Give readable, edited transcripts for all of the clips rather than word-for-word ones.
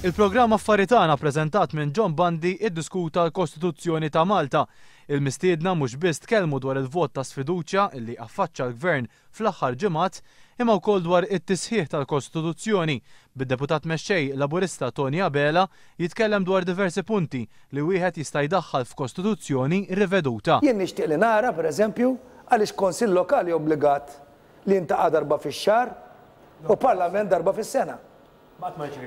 Il-programm Affaritana ppreżentat minn John Bandi iddiskuta l-Kostituzzjoni ta' Malta. Il-mistiedna mhux biss tkellmu dwar il-vot ta' sfiduċja illi affaċċa l-Gvern fl-aħħar ġimgħat, imma wkoll dwar it-tisħiħ tal-Kostituzzjoni. Bid-deputat mexxej Laburista Tony Abela jitkellem dwar diversi punti li wieħed jista' jdaħħal f'Kostituzzjoni riveduta. Jien nixtieq li nara pereżempju għaliex konsill lokali obbligat li jintaqa' darba fix-xahar u parlament darba fis-sena.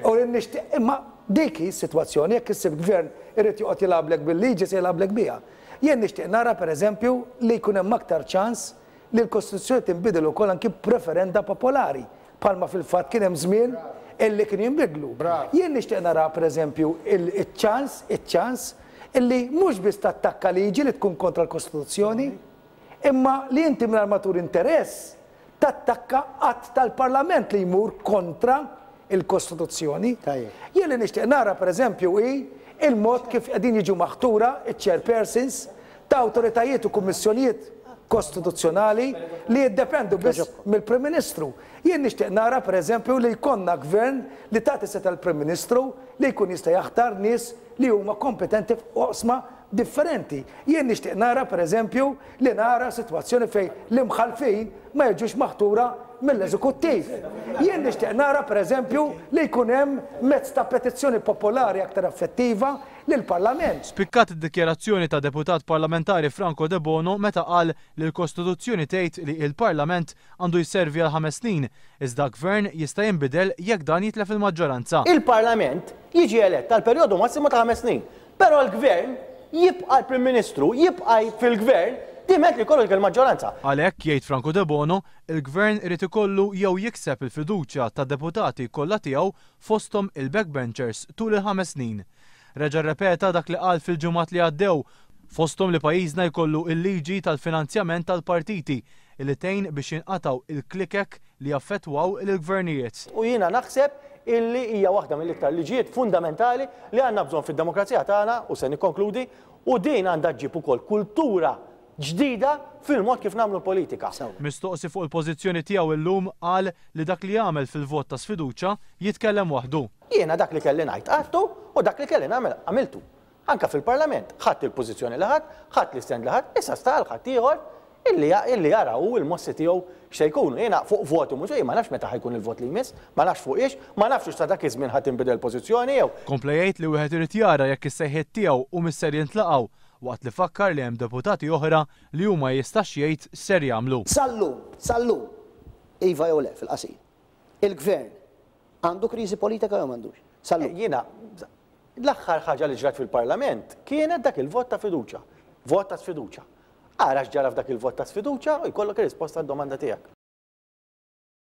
U nixtieq imma diki s-sitwazzjoni jekk issib gvern irid joqgħod jilgħablek bil-liġi se jilgħablek biha. Jien nixtieq nara pereżempju li jkun hemm aktar ċans li l-Kostituzzjoni tinbidel ukoll anki b'referenda popolari bħalma fil-fatt kien hemm żmien illi kien jinbidlu. Jien nixtieq nara pereżempju iċ-ċans illi mhux biss tattakka liġi li tkun kontra l-Kostituzzjoni, imma li inti mingħajr matur interess tattakka qatt tal-Parlament li jmur kontra il-Kostituzzjoni. Jien li nixtieq nara pereżempju il-mod kif qegħdin jiġu maħtura iċ-chairpersons ta' awtoritajiet u kummissjonijiet kostituzzjonali li jiddependu biss mill-Prim Ministru. Jien nixtieq nara pereżempju li jkollna gvern li tagħti seta' l-Prim Ministru li jkun jista' jaħtar nies li huma kompetenti f'oqsma differenti. Jien nixtieq nara pereżempju li nara sitwazzjoni fejn l-imħalfin ma jiġux maħtura mill-eżekuttiv. Jien nixtieq nara pereżempju li jkun hemm mezz ta' petizzjoni popolari aktar effettiva lill-Parlament. Spikkat id-dikjarazzjoni ta' deputat parlamentari Franco De Bono meta qal li l-Kostituzzjoni tgħid li l-Parlament għandu jservi għal 5 snin, iżda gvern jista' jinbidel jekk dan jitlef il-maġġoranza. Il-Parlament jiġi elett tal-perjodu massimu ta' 5 snin, però l-Gvern jibqa' l-Prim Ministru, jibqa' fil-Gvern dimet li kollu il-maġġoranza. Għalhekk jgħid Franco De Bono, il-Gvern irid ikollu jew jikseb il-fiduċja tad deputati kollha tiegħu fosthom il-backbenchers tul il-5 snin. Reġa' rrepeta dak li qal fil-ġimgħat li għaddew fosthom li pajjiżna jkollu il-liġi tal-finanzjament tal-partiti illi tgħin biex jinqataw il-klikek li jaffettwaw il-gvernijiet. U jiena naħseb illi hija waħda mill-iktar liġijiet fundamentali li għandna bżonn fid-demokrazija tagħna u se nikkonkludi u din għandha ġġib ukoll kultura ġdida fil-mod kif nagħmlu politika. Mistoqsi fuq il-pożizzjoni tiegħu illum qal li dak li jagħmel fil-vot ta' sfiduċja jitkellem waħdu. Jiena dak li kelli ngħid għadtu u dak li kelli nagħmel għamiltu. Anke fil-Parlament ħadd il-pożizzjoni li ħadd l-istend li ħadd, issa sta ħadd ieħor illi jaraw il-mossi tiegħu x'se jkunu. Jiena fuq voti mhux ma nafx meta ħajkun il-vot li jmiss, ma nafx fuq ix, ma nafx ta' dak iż-żmien ħadd inbidel pożizzjoni jew. Komplejt li wieħed irid jara jekk is-sejħiet tiegħu u misser jintlaqgħu waqt li fakkar li hemm deputati oħra li huma jistax jgħid ser jagħmlu. Sallu, iva jew le fil-qasir. Il-Gvern għandu kriżi politika jew m'għandux? Sallu. Jiena l-aħħar ħaġa li ġrat fil-Parlament kienet dak il-vot ta' fiduċja, vot ta' sfiduċja. Ara x'ġara f'dak il-vot ta' sfiduċja u jkollok ir-risposta għad-domanda tiegħek.